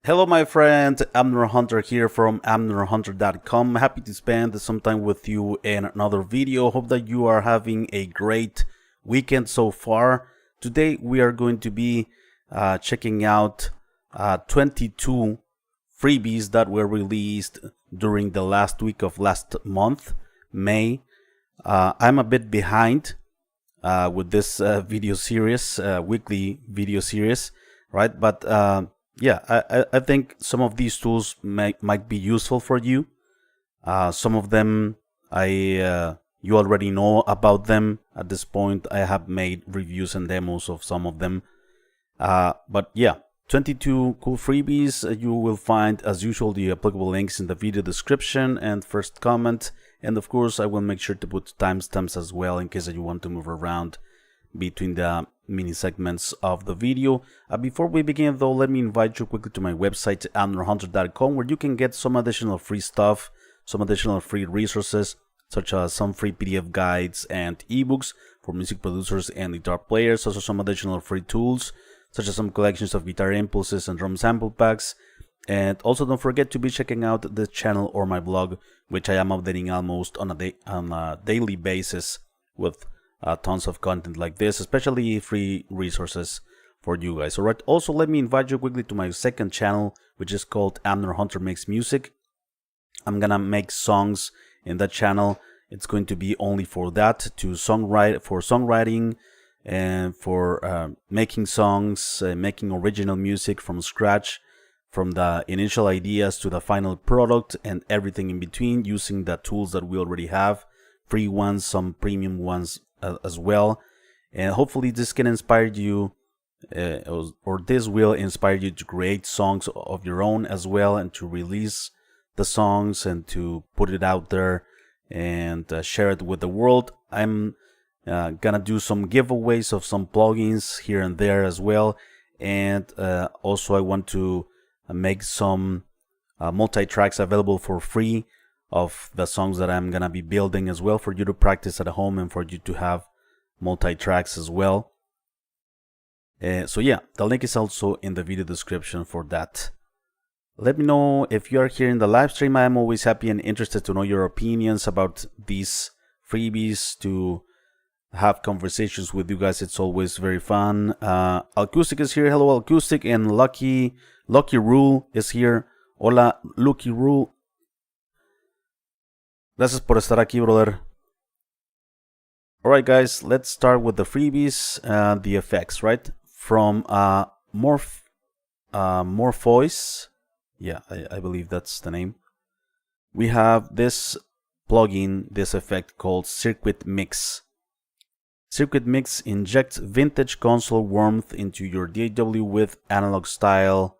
Hello my friend, AngleFilter here from amnerhunter.com. Happy to spend some time with you in another video. Hope that you are having a great weekend so far. Today we are going to be checking out 22 freebies that were released during the last week of last month, May. I'm a bit behind with this video series, weekly video series, right? But yeah, I think some of these tools might be useful for you. Some of them you already know about them at this point. I have made reviews and demos of some of them. But yeah, 22 cool freebies. You will find, as usual, the applicable links in the video description and first comment. And of course, I will make sure to put timestamps as well in case you want to move around between the mini segments of the video. Before we begin though, let me invite you quickly to my website amnerhunter.com, where you can get some additional free stuff, some additional free resources, such as some free PDF guides and ebooks for music producers and guitar players, also some additional free tools, such as some collections of guitar impulses and drum sample packs. And also don't forget to be checking out the channel or my blog, which I am updating almost on a daily basis with tons of content like this, especially free resources for you guys. Alright, also let me invite you quickly to my second channel, which is called Hunter Makes Music. I'm gonna make songs in that channel. It's going to be only for that, for songwriting and for making songs, making original music from scratch, from the initial ideas to the final product and everything in between, using the tools that we already have, free ones, some premium ones as well. And hopefully this can inspire you, or this will inspire you to create songs of your own as well, and to release the songs and to put it out there and share it with the world. I'm gonna do some giveaways of some plugins here and there as well, and also I want to make some multi-tracks available for free of the songs that I'm gonna be building as well, for you to practice at home and for you to have multi-tracks as well. So yeah, the link is also in the video description for that. Let me know if you are here in the live stream. I am always happy and interested to know your opinions about these freebies, to have conversations with you guys. It's always very fun. Acoustic is here. Hello Acoustic, and Lucky Rule is here. Hola Lucky Rule. Gracias por estar aquí, brother. Alright guys, let's start with the freebies, the effects, right? From Morphoice, yeah, I believe that's the name. We have this plugin, this effect called CircuitMix. CircuitMix injects vintage console warmth into your DAW with analog style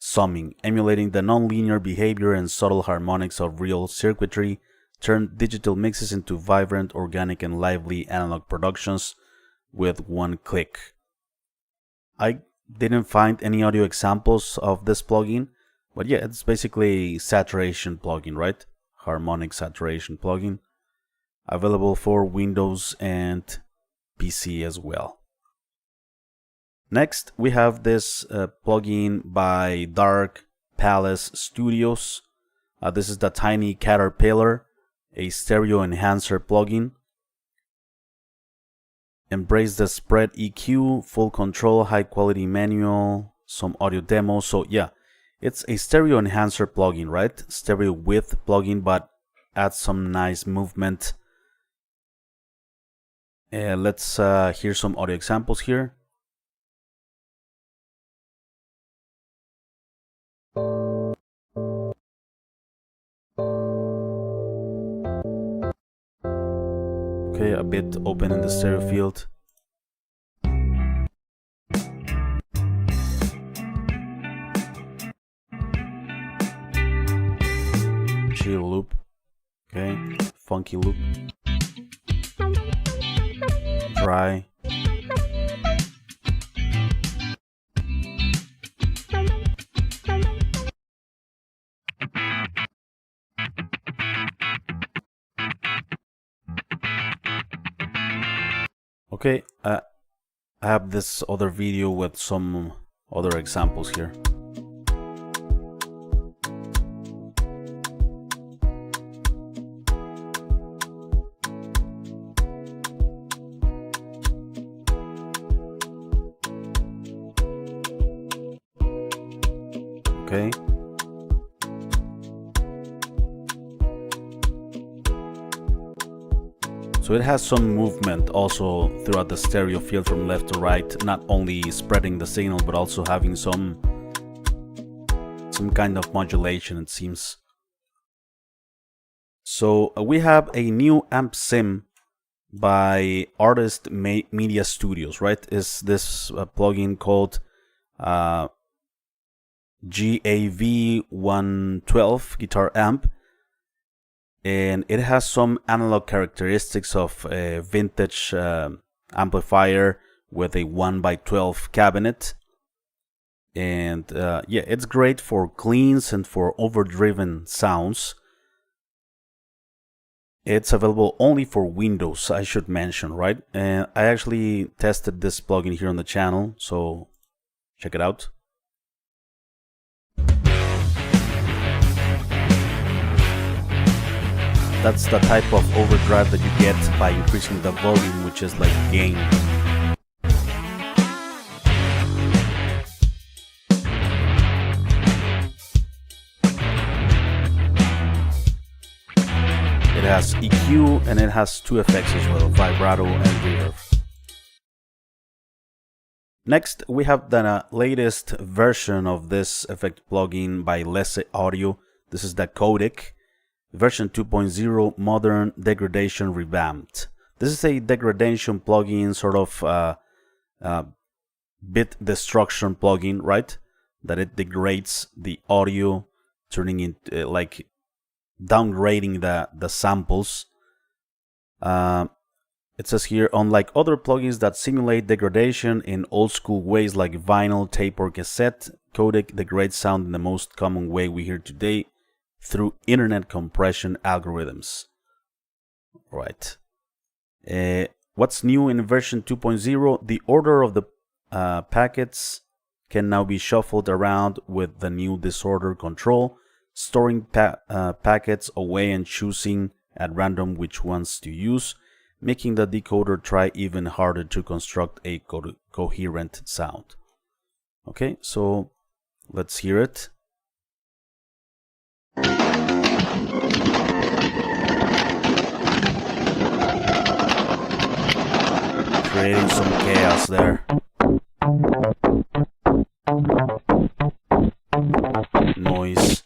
summing, emulating the nonlinear behavior and subtle harmonics of real circuitry. Turn digital mixes into vibrant, organic, and lively analog productions with one click. I didn't find any audio examples of this plugin, but yeah, it's basically a saturation plugin, right? Harmonic saturation plugin. Available for Windows and PC as well. Next, we have this plugin by Darkpalace Studios. This is the Tiny Caterpillar, a stereo enhancer plugin. Embrace the spread EQ, full control, high quality manual, some audio demos. So yeah, it's a stereo enhancer plugin, right? Stereo width plugin, but adds some nice movement. Let's hear some audio examples here. Okay, a bit open in the stereo field. Chill loop. Okay, funky loop. Dry. Okay, I have this other video with some other examples here. Okay. So it has some movement also throughout the stereo field from left to right, not only spreading the signal but also having some kind of modulation, it seems. So we have a new amp sim by Artist Media Studios, right? Is this plugin called GAV112 guitar amp, and it has some analog characteristics of a vintage amplifier with a 1x12 cabinet, and yeah, it's great for cleans and for overdriven sounds. It's available only for Windows, I should mention, right? And I actually tested this plugin here on the channel, so check it out. That's the type of overdrive that you get by increasing the volume, which is like gain. It has EQ and it has two effects as well, vibrato and reverb. Next, we have the latest version of this effect plugin by Lese Audio. This is the Codec, version 2.0, modern degradation revamped. This is a degradation plugin, sort of bit destruction plugin, right? That it degrades the audio, turning into like downgrading the samples. It says here, unlike other plugins that simulate degradation in old school ways like vinyl, tape, or cassette, Codec degrades sound in the most common way we hear today, through internet compression algorithms. Right. What's new in version 2.0? The order of the packets can now be shuffled around with the new disorder control, storing packets away and choosing at random which ones to use, making the decoder try even harder to construct a coherent sound. Okay, so let's hear it. Creating some chaos there. Noise.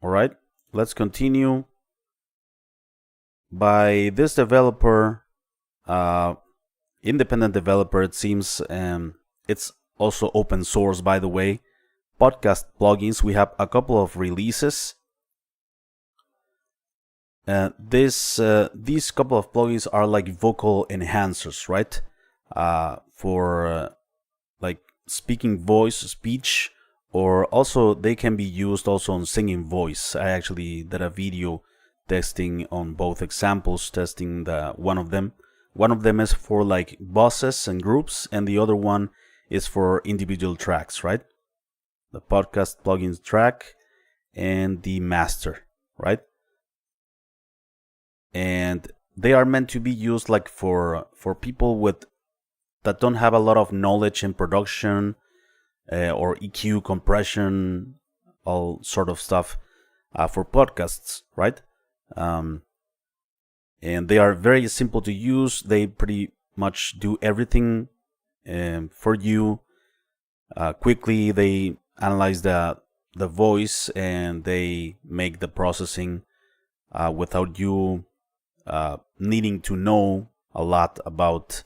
Alright, let's continue. By this developer, independent developer, it seems. It's also open source, by the way. PodcastPlugins, we have a couple of releases. These couple of plugins are like vocal enhancers, right? For like speaking voice, speech, or also they can be used also on singing voice. I actually did a video testing on both examples, testing one of them. One of them is for like bosses and groups, and the other one is for individual tracks, right? The PodcastPlugins track and the master, right? And they are meant to be used like for people that don't have a lot of knowledge in production or EQ, compression, all sort of stuff for podcasts, right? And they are very simple to use. They pretty much do everything for you quickly. They analyze the voice and they make the processing without you needing to know a lot about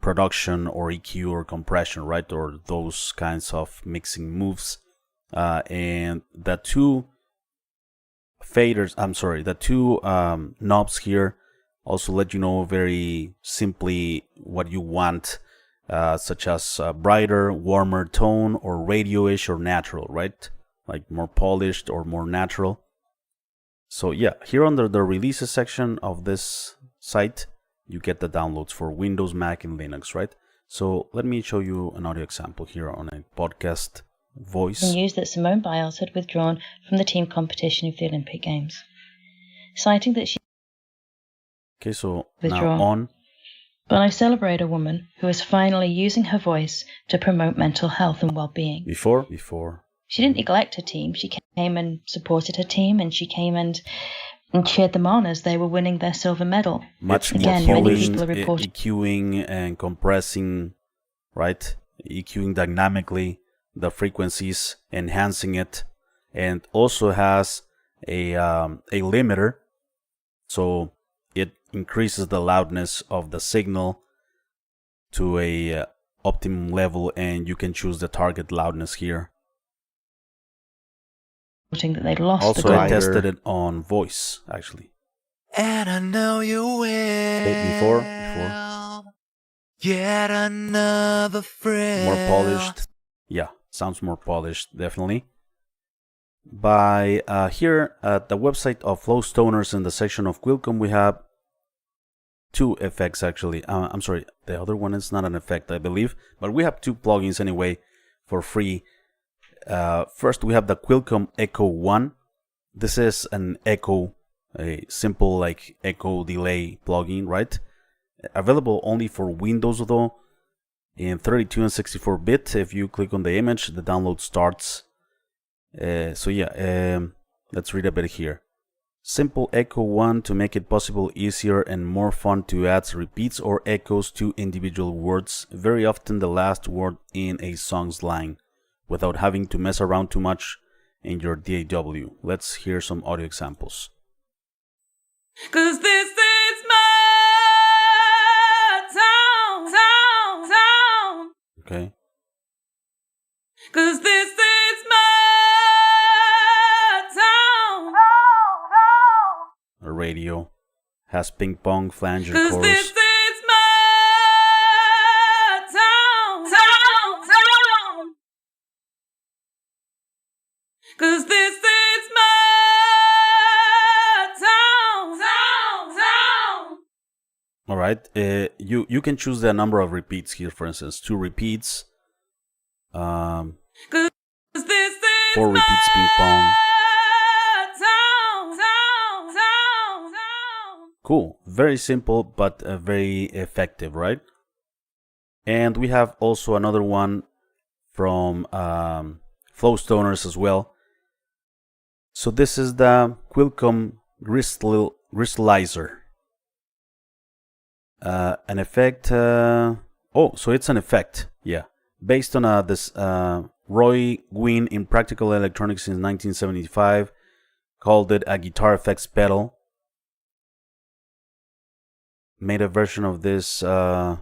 production or EQ or compression, right? Or those kinds of mixing moves. And the two faders, the two knobs here also let you know very simply what you want, such as brighter, warmer tone, or radio-ish or natural, right? Like more polished or more natural. So yeah, here under the releases section of this site, you get the downloads for Windows, Mac, and Linux, right? So let me show you an audio example here on a podcast voice. News that Simone Biles had withdrawn from the team competition of the Olympic Games, citing that she... Okay, so now on. But I celebrate a woman who is finally using her voice to promote mental health and well-being. Before. She didn't neglect her team. She came and supported her team, and she came and cheered them on as they were winning their silver medal. Much Again, more many people are reporting EQing and compressing, right? EQing dynamically the frequencies, enhancing it, and also has a limiter, so it increases the loudness of the signal to a optimum level, and you can choose the target loudness here. that they'd lost Also, the I gold. tested it on voice, actually. And I know you will. Before. Yet another friend. More polished. Yeah, sounds more polished, definitely. By here at the website of Flowstoners, in the section of Quilcom, we have two effects, actually. I'm sorry, the other one is not an effect, I believe, but we have two plugins anyway for free. First, we have the Quilcom Echo 1. This is an echo, a simple like echo delay plugin, right? Available only for Windows though, in 32 and 64-bit. If you click on the image, the download starts. So yeah, let's read a bit here. Simple Echo 1 to make it possible, easier and more fun to add repeats or echoes to individual words, very often the last word in a song's line, without having to mess around too much in your DAW. Let's hear some audio examples. 'Cause this is my town. Okay. 'Cause this is my town. A radio has ping pong, flanger 'Cause chorus. this is my town. 'Cause this is my town. All right. You can choose the number of repeats here. For instance, 2 repeats. 'Cause this is 4 repeats ping pong. Cool. Very simple, but very effective, right? And we have also another one from Flowstoners as well. So this is the Quilcom GRISTLEIZER. An effect. So it's an effect. Yeah, based on this Roy Gwynn in Practical Electronics in 1975, called it a guitar effects pedal. Made a version of this so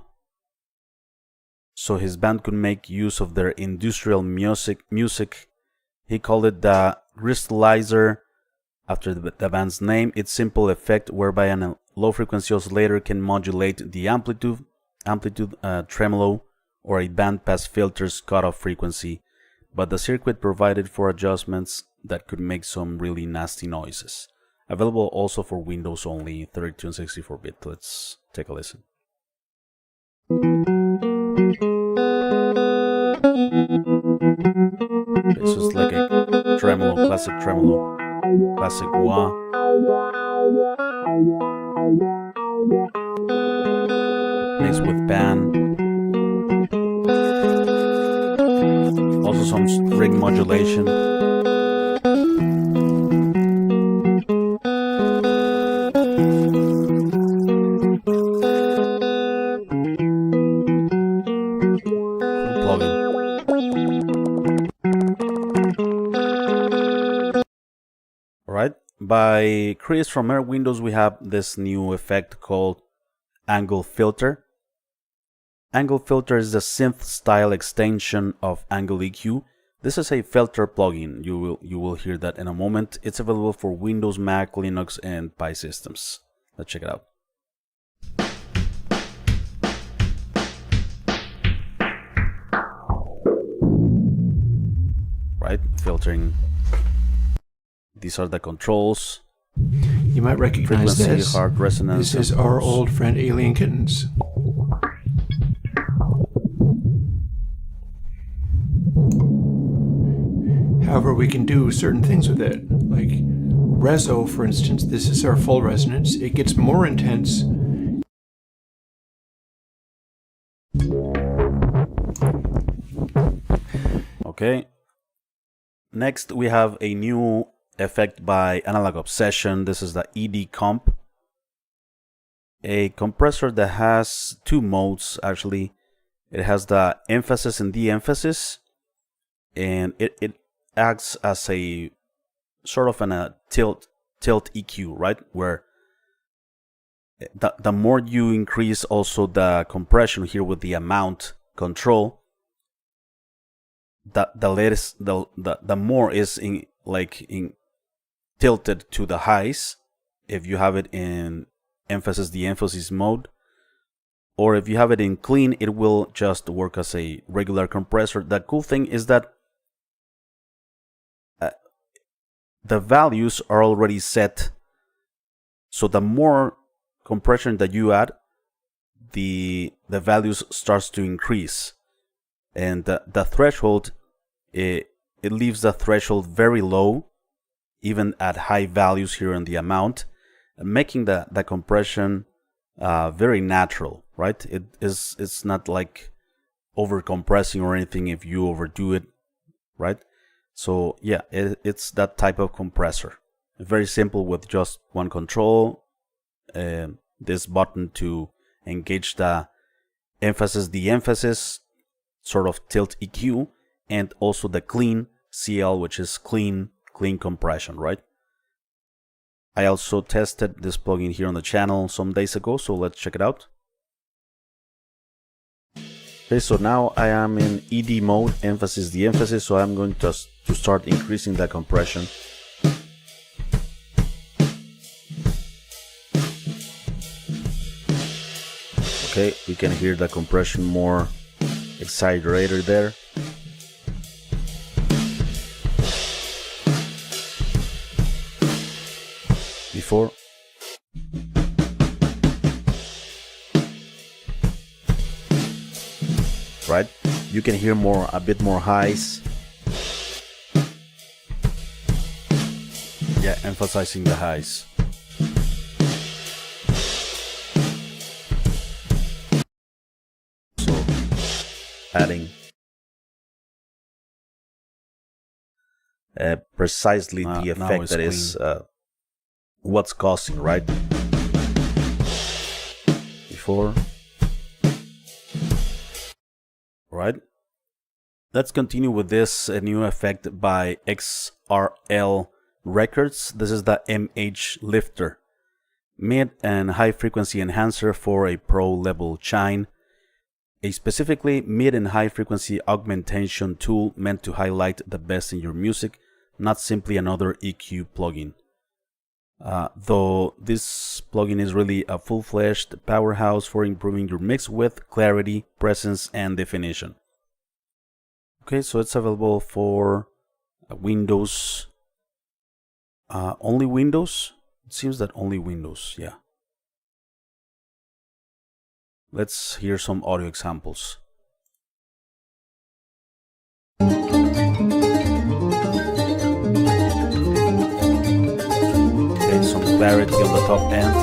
his band could make use of their industrial music. He called it the GRISTLEIZER after the band's name. It's simple effect whereby a low frequency oscillator can modulate the amplitude, tremolo, or a bandpass filter's cutoff frequency, but the circuit provided for adjustments that could make some really nasty noises. Available also for Windows only, 32 and 64-bit. Let's take a listen. This is like a tremolo, classic wah. Mixed with pan. Also some string modulation. Alright, by Chris from Airwindows, we have this new effect called AngleFilter. AngleFilter is the synth style extension of Angle EQ. This is a filter plugin. You will hear that in a moment. It's available for Windows, Mac, Linux, and Pi systems. Let's check it out. Right, filtering. These are the controls. You might recognize Frequency, this. hard resonance. This is our old friend Alien Kittens. However, we can do certain things with it. Like Reso, for instance, this is our full resonance. It gets more intense Okay. Next, we have a new effect by Analog Obsession. This is the EDComp, a compressor that has two modes actually. It has the emphasis and de-emphasis, and it acts as a sort of a tilt EQ, right? Where the more you increase also the compression here with the amount control, the more is tilted to the highs if you have it in emphasis de-emphasis mode, or if you have it in clean, it will just work as a regular compressor. The cool thing is that the values are already set, so the more compression that you add, the values starts to increase, and the threshold, it leaves the threshold very low even at high values here in the amount, making the compression very natural, right? It's not like over compressing or anything if you overdo it, right? So yeah, it's that type of compressor. Very simple with just one control, this button to engage the emphasis de-emphasis, sort of tilt EQ, and also the clean CL, which is clean compression, right? I also tested this plugin here on the channel some days ago, so let's check it out. Okay, so now I am in ED mode, emphasis de-emphasis, so I'm going to start increasing the compression. Okay, we can hear the compression more exaggerated there. Before. Right? You can hear a bit more highs. Yeah, emphasizing the highs. So, adding precisely the effect that is what's causing, right? Before. Right. Let's continue with this new effect by XRL Records. This is the MH Lifter, mid and high frequency enhancer for a pro level chime, a specifically mid and high frequency augmentation tool meant to highlight the best in your music, not simply another EQ plugin. Though this plugin is really a full-fledged powerhouse for improving your mix with clarity, presence, and definition. Okay, so it's available for Windows. Only Windows? It seems that only Windows, yeah. Let's hear some audio examples. Some clarity on the top end.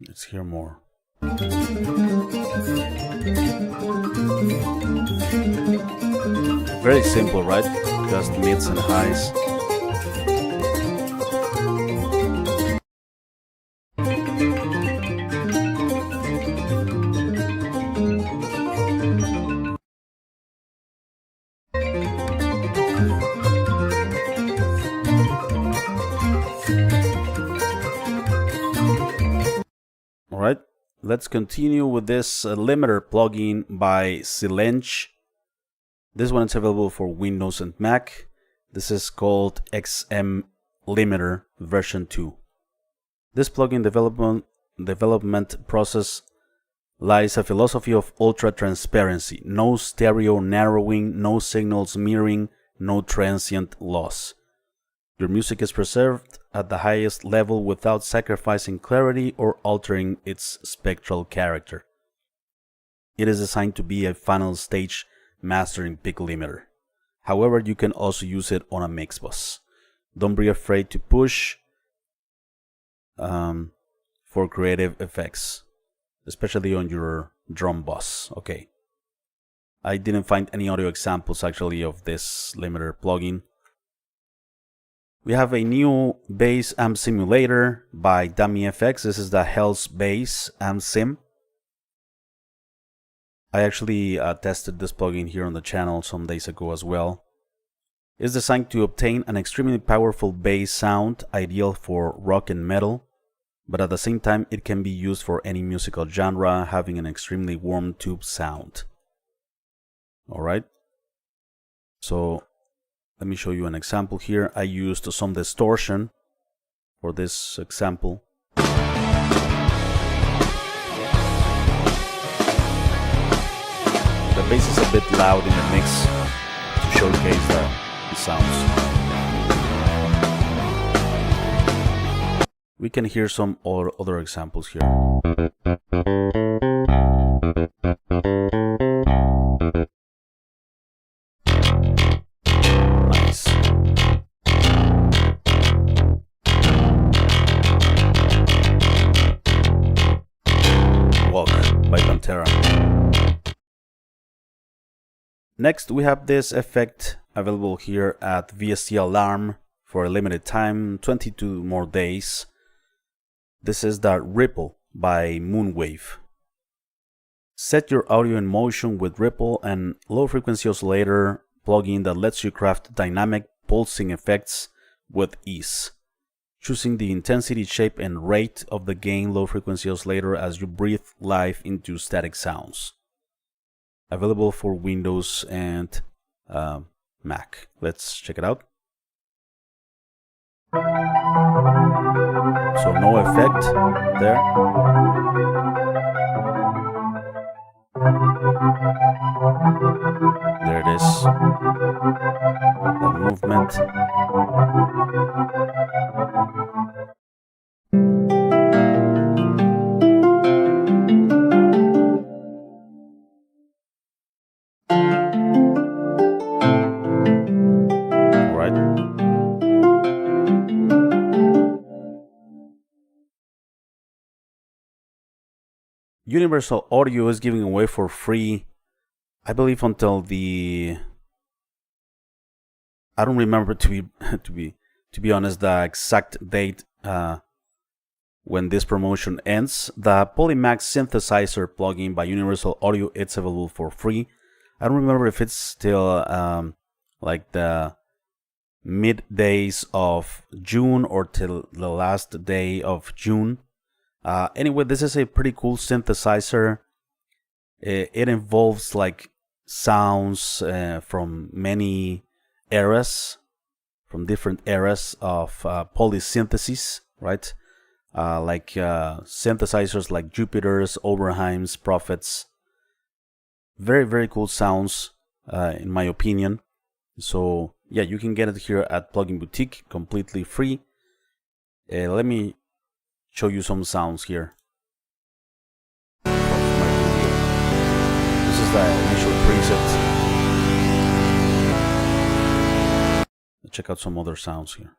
Let's hear more. Very simple, right? Just mids and highs. Alright, let's continue with this limiter plugin by Xilentch. This one is available for Windows and Mac. This is called XMLimiter version 2. This plugin development process lies a philosophy of ultra transparency, no stereo narrowing, no signals mirroring, no transient loss. Your music is preserved at the highest level without sacrificing clarity or altering its spectral character. It is designed to be a final stage mastering peak limiter. However, you can also use it on a mix bus. Don't be afraid to push for creative effects, especially on your drum bus. Okay. I didn't find any audio examples actually of this limiter plugin. We have a new bass amp simulator by DamyFx. This is the HellsBass amp sim. I actually tested this plugin here on the channel some days ago as well. It's designed to obtain an extremely powerful bass sound, ideal for rock and metal, but at the same time it can be used for any musical genre, having an extremely warm tube sound. Alright, so let me show you an example here. I used some distortion for this example. The bass is a bit loud in the mix to showcase the sounds. We can hear some other examples here. Nice. Walk by Pantera. Next, we have this effect available here at VSTi Alarm for a limited time, 22 more days. This is the Ripple by Moonwave. Set your audio in motion with Ripple, and low frequency oscillator plugin that lets you craft dynamic pulsing effects with ease. Choosing the intensity, shape, and rate of the gain low frequency oscillator as you breathe life into static sounds. Available for Windows and Mac. Let's check it out. So no effect there. There it is. The movement. Universal Audio is giving away for free, I believe, until the, I don't remember to be honest the exact date when this promotion ends. The PolyMAX synthesizer plugin by Universal Audio, it's available for free. I don't remember if it's still like the mid days of June or till the last day of June. Anyway, this is a pretty cool synthesizer. It involves like sounds from many eras, from different eras of polysynthesis, right? Like synthesizers like Jupiter's, Oberheim's, Prophets. Very, very cool sounds, in my opinion. So yeah, you can get it here at Plugin Boutique, completely free. Let me show you some sounds here. This is the initial preset. Let's check out some other sounds here.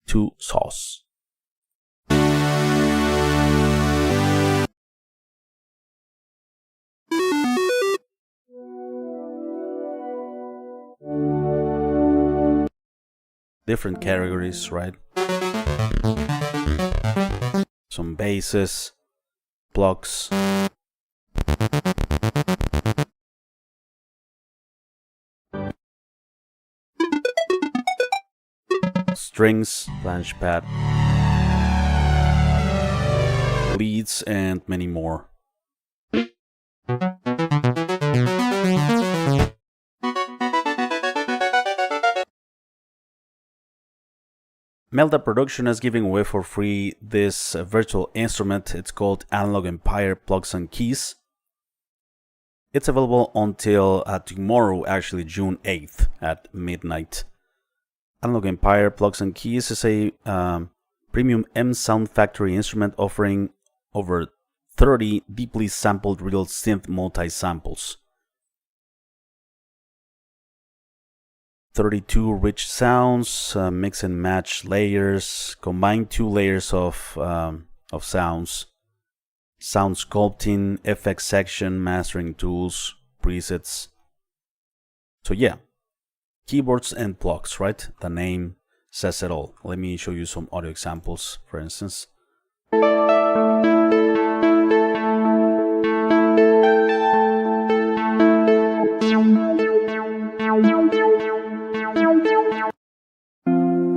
To sauce. Different categories, right? Some basses, Plucks, strings, flange pad, leads, and many more. Melda Production is giving away for free this virtual instrument. It's called Analog Empire Plugs and Keys. It's available until tomorrow, actually June 8th at midnight. Analog Empire Plucks and Keys is a premium M Sound Factory instrument offering over 30 deeply sampled real synth multi-samples. 32 rich sounds, mix and match layers, combine 2 layers of sounds, sound sculpting, FX section, mastering tools, presets. So yeah, keyboards and plugs, right? The name says it all. Let me show you some audio examples, for instance.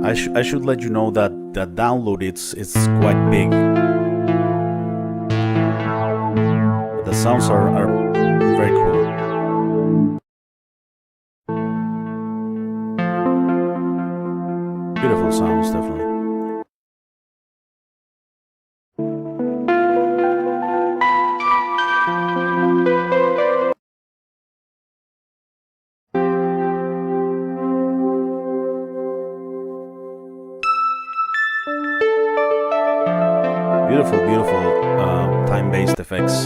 I should let you know that the download it's quite big. The sounds are very cool. Beautiful sounds, definitely. Beautiful time-based effects,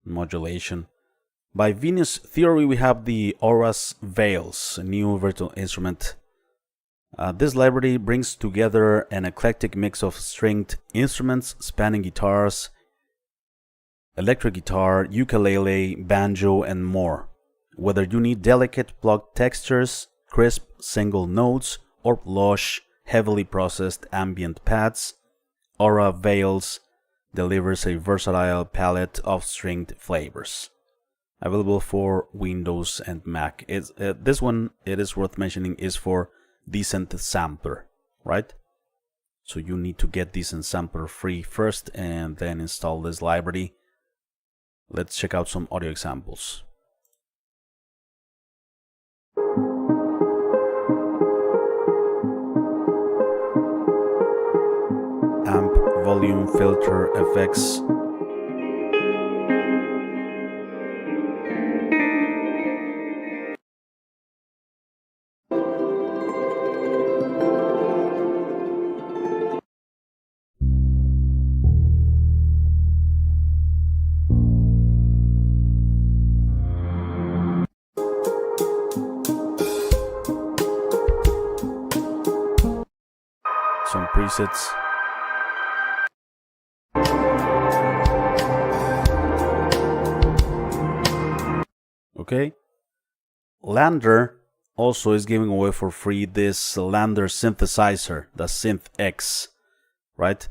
modulation. By Venus Theory, we have the Auras Veils, a new virtual instrument. This library brings together an eclectic mix of stringed instruments spanning guitars, electric guitar, ukulele, banjo, and more. Whether you need delicate plucked textures, crisp single notes, or lush, heavily processed ambient pads, Aura Veils delivers a versatile palette of stringed flavors. Available for Windows and Mac. This one, it is worth mentioning, is for Decent Sampler, right? So you need to get Decent Sampler free first and then install this library. Let's check out some audio examples. Amp volume filter effects. Some presets. Okay, LANDR also is giving away for free this LANDR synthesizer, the Synth X, right?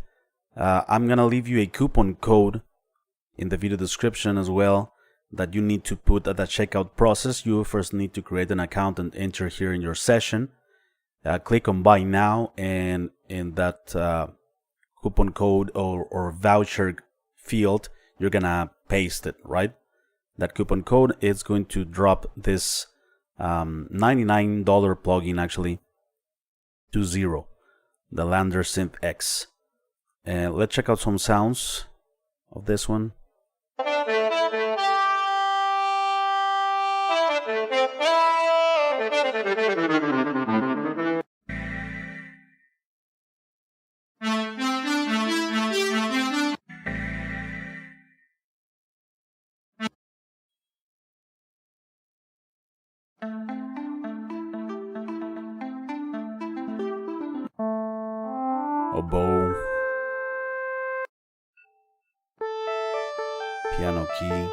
I'm gonna leave you a coupon code in the video description as well that you need to put at the checkout process. You first need to create an account and enter here in your session. Click on buy now, and in that coupon code or voucher field, you're gonna paste it, right? That coupon code is going to drop this $99 plugin actually to zero, the LANDR Synth X. Let's check out some sounds of this one. Oboe, piano key,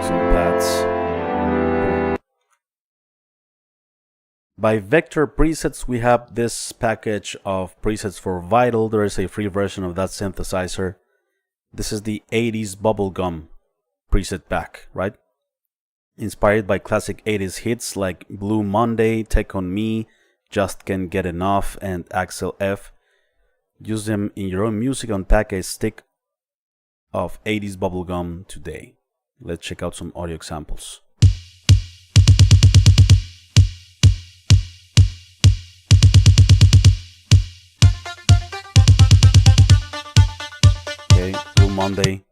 some pads. By Vector Presets, we have this package of presets for Vital. There is a free version of that synthesizer. This is the 80s bubblegum preset pack, right? Inspired by classic 80s hits like Blue Monday, Take On Me, Just Can't Get Enough, and Axel F. Use them in your own music. Unpack a stick of 80s bubblegum today. Let's check out some audio examples. Okay, Blue Monday.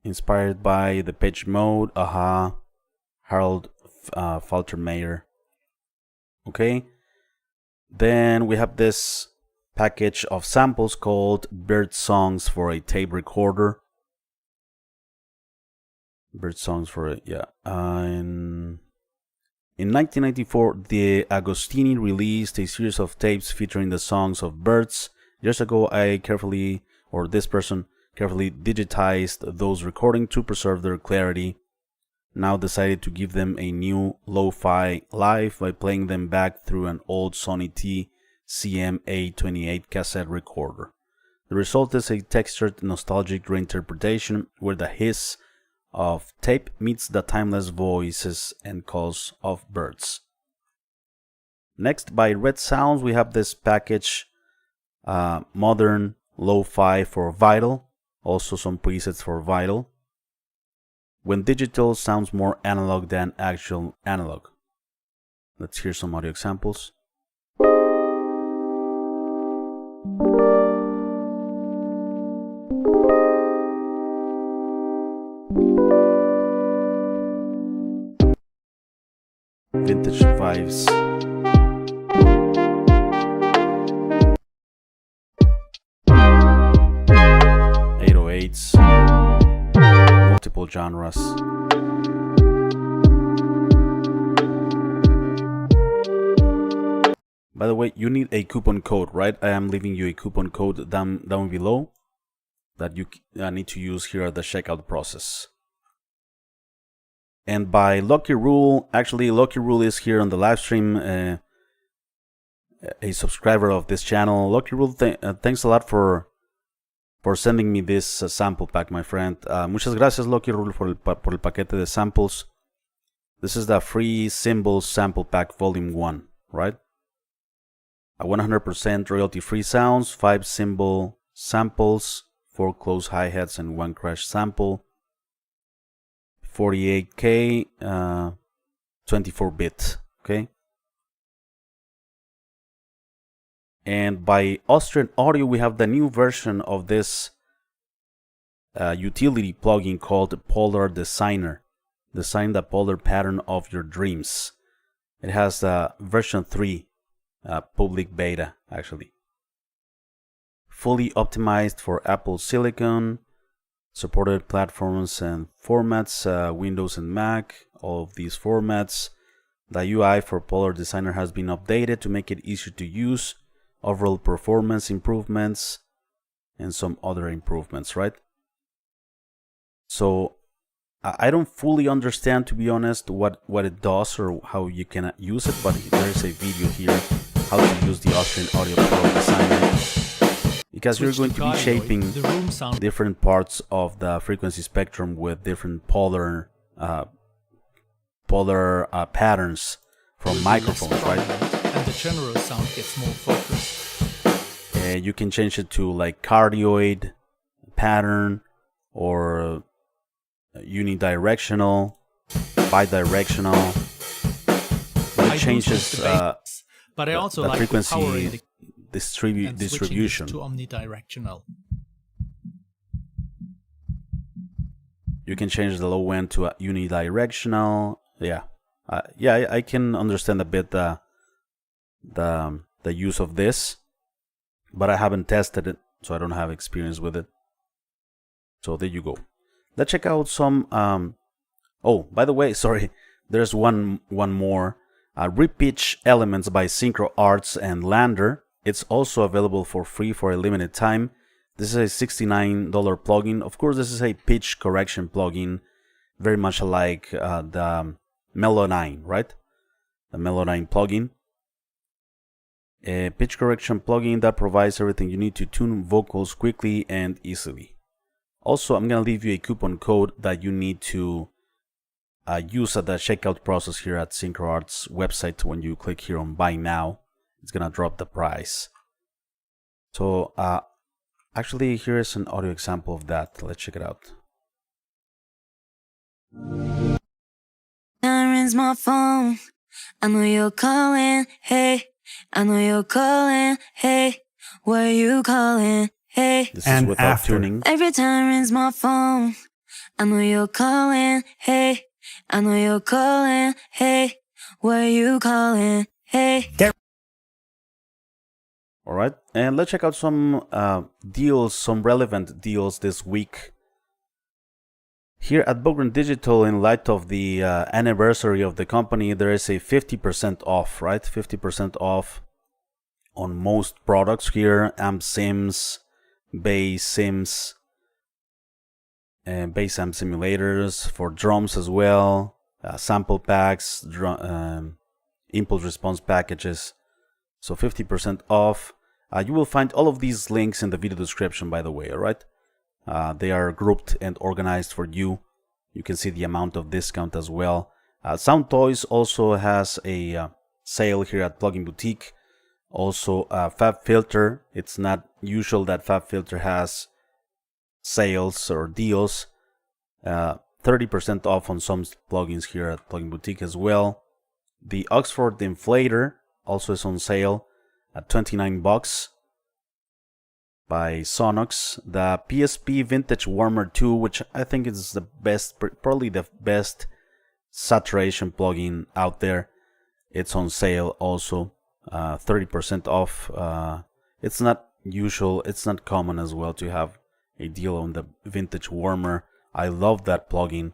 Inspired by the pitch mode, Aha, Harold Faltermeyer. Okay, then we have this package of samples called Bird Songs for a Tape Recorder. Bird Songs for it, yeah. In 1994, the Agostini released a series of tapes featuring the songs of birds. Years ago, this person carefully digitized those recordings to preserve their clarity. Now decided to give them a new lo-fi life by playing them back through an old Sony TCM-A28 cassette recorder. The result is a textured, nostalgic reinterpretation where the hiss of tape meets the timeless voices and calls of birds. Next, by Red Sounds, we have this package, Modern Lo-Fi for Vital. Also some presets for Vital. When digital sounds more analog than actual analog. Let's hear some audio examples. Vintage vibes. Multiple genres. By the way, you need a coupon code, right? I am leaving you a coupon code down below that you need to use here at the checkout process. And by Lucky Rule, actually Lucky Rule is here on the live stream, a subscriber of this channel. Lucky Rule, thanks a lot for sending me this sample pack, my friend. Muchas gracias, Lucky Rule, por el paquete de samples. This is the free cymbals sample pack volume 1, right? 100% royalty-free sounds, 5 cymbal samples, 4 close hi-hats and 1 crash sample, 48K, 24-bit, okay? And by Austrian Audio, we have the new version of this utility plugin called Polar Designer. Design the polar pattern of your dreams. It has version 3, public beta, actually. Fully optimized for Apple Silicon, supported platforms and formats, Windows and Mac, all of these formats. The UI for Polar Designer has been updated to make it easier to use. Overall performance improvements and some other improvements, right? So I don't fully understand, to be honest, what it does or how you can use it, but there is a video here how to use the Austrian Audio Polar Designer, because you're going to be shaping different parts of the frequency spectrum with different polar patterns from microphones, right? And the general sound gets more focused. You can change it to like cardioid pattern or unidirectional, bidirectional. But it changes but I also the like frequency distribution to omnidirectional. You can change the low end to a unidirectional. Yeah, I can understand a bit the use of this, but I haven't tested it, so I don't have experience with it. So there you go. Let's check out some. Oh, by the way, sorry, there's one more. RePitch Elements by Synchro Arts and LANDR. It's also available for free for a limited time. This is a $69 plugin. Of course, this is a pitch correction plugin, very much like the Melda 9, right? The Melda 9 plugin. A pitch correction plugin that provides everything you need to tune vocals quickly and easily. Also, I'm gonna leave you a coupon code that you need to use at the checkout process here at SynchroArt's website. When you click here on Buy Now, it's gonna drop the price. So actually, here's an audio example of that. Let's check it out. Rings my phone. I know you're calling. Hey, I know you're calling. Hey, where you calling? Hey. This And is without after. tuning. Every time rings my phone. I know you're calling. Hey, I know you're calling. Hey, where you calling? Hey. All right, and let's check out some deals, some relevant deals this week. Here at Bogren Digital, in light of the anniversary of the company, there is a 50% off, right? 50% off on most products here. Amp sims, bass sims, and bass amp simulators for drums as well. Sample packs, impulse response packages. So 50% off. You will find all of these links in the video description, by the way, alright? They are grouped and organized for you. You can see the amount of discount as well. Sound Toys also has a sale here at Plugin Boutique. Also, FabFilter. It's not usual that FabFilter has sales or deals. 30% off on some plugins here at Plugin Boutique as well. The Oxford Inflator also is on sale at $29 by Sonox. The PSP Vintage Warmer 2, which I think is the best, probably the best saturation plugin out there. It's on sale also, 30% off. It's not usual, it's not common as well to have a deal on the Vintage Warmer. I love that plugin.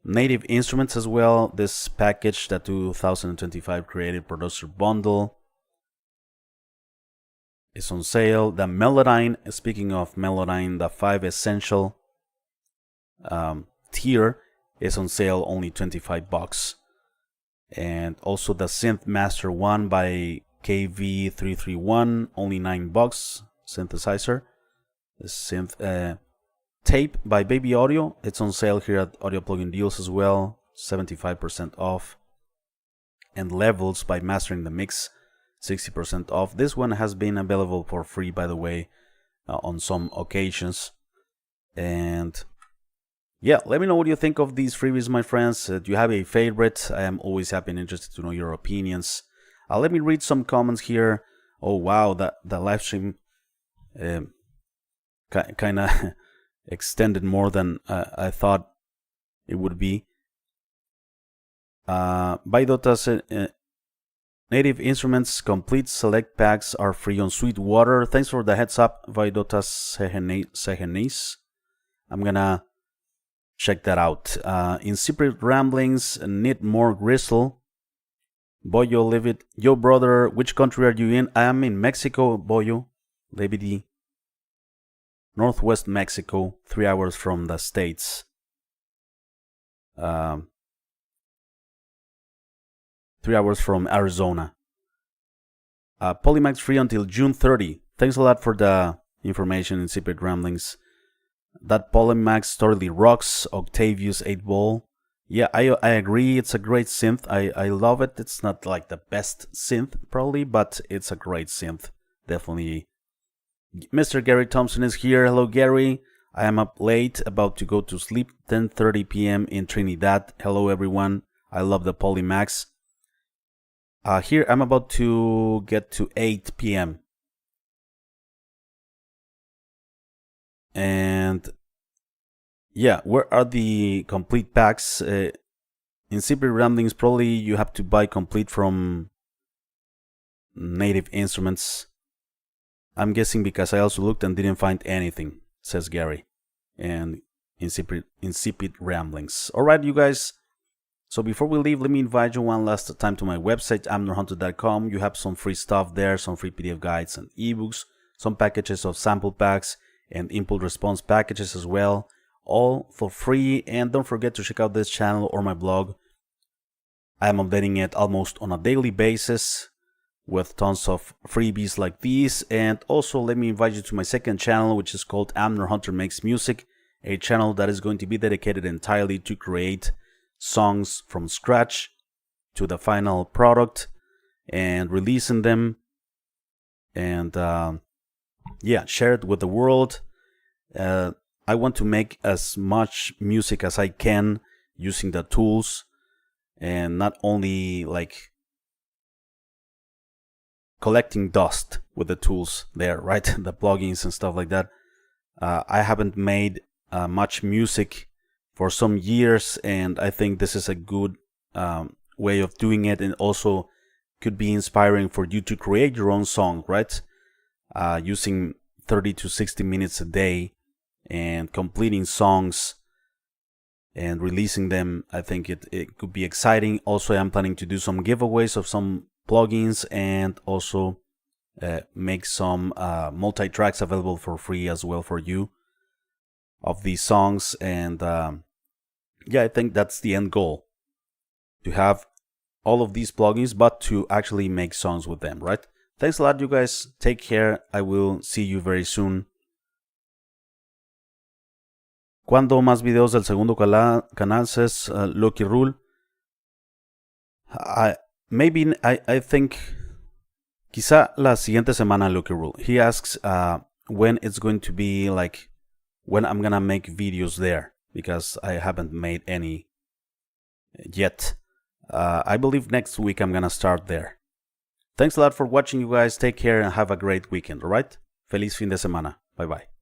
Native Instruments as well, this package, the 2025 Creative Producer Bundle, is on sale. The Melodyne, speaking of Melodyne, the 5 Essential tier is on sale, only $25. And also the Synth Master 1 by KV331, only $9 synthesizer. The Synth Tape by Baby Audio, it's on sale here at Audio Plugin Deals as well, 75% off. And Levels by Mastering the Mix, 60% off. This one has been available for free, by the way, on some occasions. And yeah, let me know what you think of these freebies, my friends. Do you have a favorite? I am always happy and interested to know your opinions. Let me read some comments here. Oh wow, the live stream kind of extended more than I thought it would be. Baidota said, Native Instruments complete select packs are free on Sweetwater. Thanks for the heads up, Vaidota Sehenes. I'm gonna check that out. Insipid Ramblings need more gristle. Boyo, live it. Yo, brother, which country are you in? I am in Mexico, Boyo. Lebedi. Northwest Mexico, 3 hours from the States. 3 hours from Arizona. PolyMAX free until June 30. Thanks a lot for the information, Insipid Ramblings. That PolyMAX totally rocks. Octavius 8-ball. Yeah, I agree. It's a great synth. I love it. It's not like the best synth, probably, but it's a great synth. Definitely. Mr. Gary Thompson is here. Hello, Gary. I am up late, about to go to sleep. 10:30 p.m. in Trinidad. Hello, everyone. I love the PolyMAX. Here, I'm about to get to 8 p.m. And yeah, where are the complete packs? Insipid Ramblings, probably you have to buy complete from Native Instruments. I'm guessing because I also looked and didn't find anything, says Gary. And Insipid Ramblings. Alright, you guys. So before we leave, let me invite you one last time to my website, amnerhunter.com. You have some free stuff there, some free PDF guides and ebooks, some packages of sample packs and impulse response packages as well, all for free. And don't forget to check out this channel or my blog. I am updating it almost on a daily basis with tons of freebies like these. And also let me invite you to my second channel, which is called Amner Hunter Makes Music. a channel that is going to be dedicated entirely to create songs from scratch to the final product and releasing them and yeah, share it with the world. I want to make as much music as I can using the tools and not only like collecting dust with the tools there, right? The plugins and stuff like that. I haven't made much music for some years, and I think this is a good way of doing it, and also could be inspiring for you to create your own song, right? Using 30 to 60 minutes a day and completing songs and releasing them. I think it could be exciting. Also, I'm planning to do some giveaways of some plugins and also make some multi-tracks available for free as well for you of these songs. And yeah, I think that's the end goal, to have all of these plugins but to actually make songs with them, right? Thanks a lot, you guys. Take care. I will see you very soon. ¿Cuándo más videos del segundo canal? Says Lucky Rule. I think quizá la siguiente semana, Lucky Rule. He asks when it's going to be, like when I'm gonna make videos there, because I haven't made any yet. I believe next week I'm gonna start there. Thanks a lot for watching, you guys. Take care and have a great weekend, alright? Feliz fin de semana. Bye bye.